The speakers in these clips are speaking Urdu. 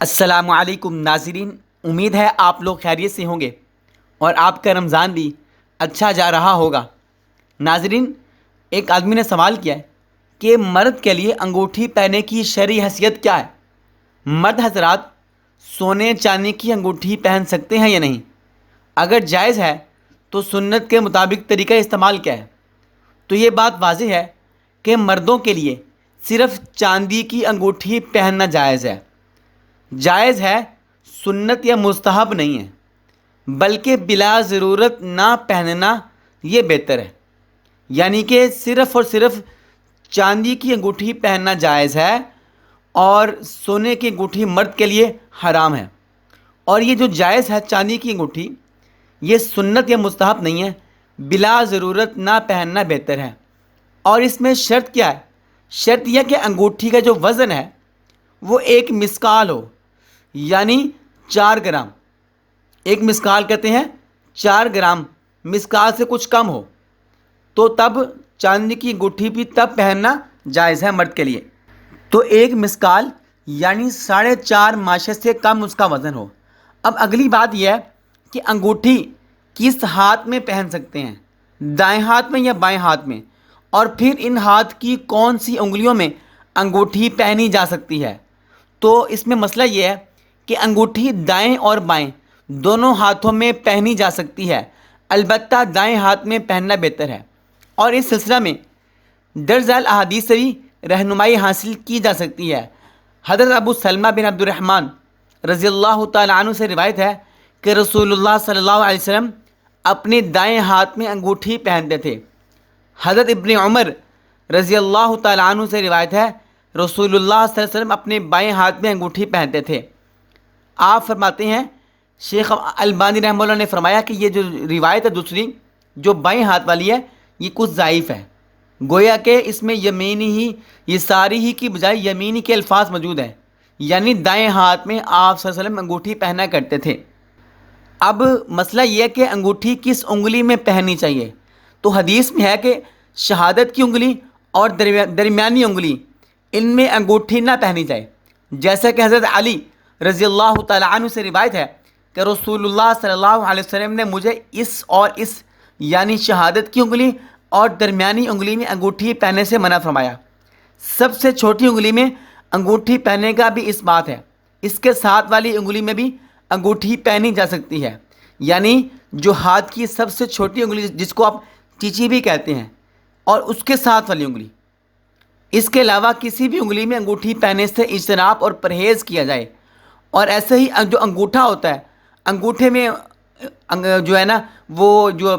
السلام علیکم ناظرین، امید ہے آپ لوگ خیریت سے ہوں گے اور آپ کا رمضان بھی اچھا جا رہا ہوگا۔ ناظرین، ایک آدمی نے سوال کیا ہے کہ مرد کے لیے انگوٹھی پہننے کی شرعی حیثیت کیا ہے؟ مرد حضرات سونے چاندی کی انگوٹھی پہن سکتے ہیں یا نہیں؟ اگر جائز ہے تو سنت کے مطابق طریقہ استعمال کیا ہے؟ تو یہ بات واضح ہے کہ مردوں کے لیے صرف چاندی کی انگوٹھی پہننا جائز ہے۔ جائز ہے، سنت یا مستحب نہیں ہے، بلکہ بلا ضرورت نہ پہننا یہ بہتر ہے۔ یعنی کہ صرف اور صرف چاندی کی انگوٹھی پہننا جائز ہے اور سونے کی انگوٹھی مرد کے لیے حرام ہے۔ اور یہ جو جائز ہے چاندی کی انگوٹھی، یہ سنت یا مستحب نہیں ہے، بلا ضرورت نہ پہننا بہتر ہے۔ اور اس میں شرط کیا ہے؟ شرط یہ کہ انگوٹھی کا جو وزن ہے وہ 1 مسکال ہو، یعنی 4 گرام۔ 1 مسکال کہتے ہیں 4 گرام، مسکال سے کچھ کم ہو تو تب چاندی کی انگوٹھی بھی تب پہننا جائز ہے مرد کے لیے۔ تو 1 مسکال یعنی 4.5 ماشے سے کم اس کا وزن ہو۔ اب اگلی بات یہ ہے کہ انگوٹھی کس ہاتھ میں پہن سکتے ہیں، دائیں ہاتھ میں یا بائیں ہاتھ میں، اور پھر ان ہاتھ کی کون سی انگلیوں میں انگوٹھی پہنی جا سکتی ہے۔ تو اس میں مسئلہ یہ ہے کہ انگوٹھی دائیں اور بائیں دونوں ہاتھوں میں پہنی جا سکتی ہے، البتہ دائیں ہاتھ میں پہننا بہتر ہے۔ اور اس سلسلہ میں درج ذیل احادیث سے بھی رہنمائی حاصل کی جا سکتی ہے۔ حضرت ابو سلمہ بن عبد الرحمن رضی اللہ تعالیٰ عنہ سے روایت ہے کہ رسول اللہ صلی اللہ علیہ وسلم اپنے دائیں ہاتھ میں انگوٹھی پہنتے تھے۔ حضرت ابن عمر رضی اللہ تعالیٰ عنہ سے روایت ہے رسول اللہ صلی اللہ علیہ وسلم اپنے بائیں ہاتھ میں انگوٹھی پہنتے تھے۔ آپ فرماتے ہیں، شیخ البانی رحمہ اللہ نے فرمایا کہ یہ جو روایت ہے دوسری جو بائیں ہاتھ والی ہے یہ کچھ ضعیف ہے، گویا کہ اس میں یمینی ہی، یہ ساری ہی کی بجائے یمینی کے الفاظ موجود ہیں، یعنی دائیں ہاتھ میں آپ صلی اللہ علیہ وسلم انگوٹھی پہنا کرتے تھے۔ اب مسئلہ یہ ہے کہ انگوٹھی کس انگلی میں پہننی چاہیے۔ تو حدیث میں ہے کہ شہادت کی انگلی اور درمیانی انگلی ان میں انگوٹھی نہ پہنی جائے، جیسا کہ حضرت علی رضی اللہ تعالیٰ عنہ سے روایت ہے کہ رسول اللہ صلی اللہ علیہ وسلم نے مجھے اس یعنی شہادت کی انگلی اور درمیانی انگلی میں انگوٹھی پہننے سے منع فرمایا۔ سب سے چھوٹی انگلی میں انگوٹھی پہننے کا بھی اس بات ہے، اس کے ساتھ والی انگلی میں بھی انگوٹھی پہنی جا سکتی ہے، یعنی جو ہاتھ کی سب سے چھوٹی انگلی جس کو آپ چیچی بھی کہتے ہیں، اور اس کے ساتھ والی انگلی۔ اس کے علاوہ کسی بھی انگلی میں انگوٹھی پہننے سے اجتناب اور پرہیز کیا جائے۔ اور ایسے ہی جو انگوٹھا ہوتا ہے، انگوٹھے میں جو ہے نا وہ جو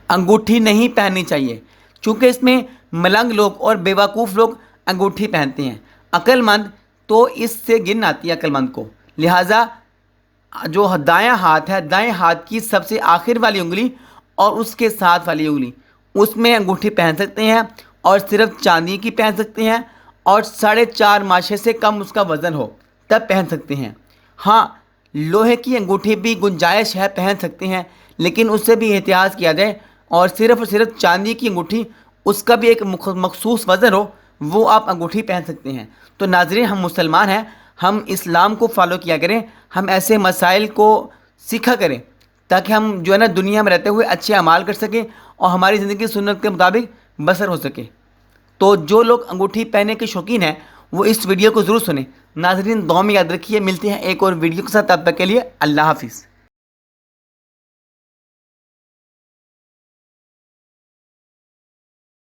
انگوٹھی نہیں پہننی چاہیے، چونکہ اس میں ملنگ لوگ اور بیوقوف لوگ انگوٹھی پہنتے ہیں، عقل مند تو اس سے گن آتی ہے عقل مند کو۔ لہٰذا جو دایاں ہاتھ ہے، دائیں ہاتھ کی سب سے آخر والی انگلی اور اس کے ساتھ والی انگلی، اس میں انگوٹھی پہن سکتے ہیں، اور صرف چاندی کی پہن سکتے ہیں، اور 4.5 ماشے سے کم اس کا وزن ہو تب پہن سکتے ہیں۔ ہاں، لوہے کی انگوٹھی بھی گنجائش ہے، پہن سکتے ہیں، لیکن اس سے بھی احتیاط کیا جائے، اور صرف چاندی کی انگوٹھی، اس کا بھی ایک مخصوص وزن ہو، وہ آپ انگوٹھی پہن سکتے ہیں۔ تو ناظرین، ہم مسلمان ہیں، ہم اسلام کو فالو کیا کریں، ہم ایسے مسائل کو سیکھا کریں تاکہ ہم جو ہے نا دنیا میں رہتے ہوئے اچھے اعمال کر سکیں اور ہماری زندگی سنت کے مطابق بسر ہو سکے۔ تو جو لوگ انگوٹھی پہننے کے شوقین ہیں وہ اس ویڈیو کو ضرور سنیں۔ ناظرین، دعا میں یاد رکھیے، ملتے ہیں ایک اور ویڈیو کے ساتھ، تب تک کے لیے اللہ حافظ۔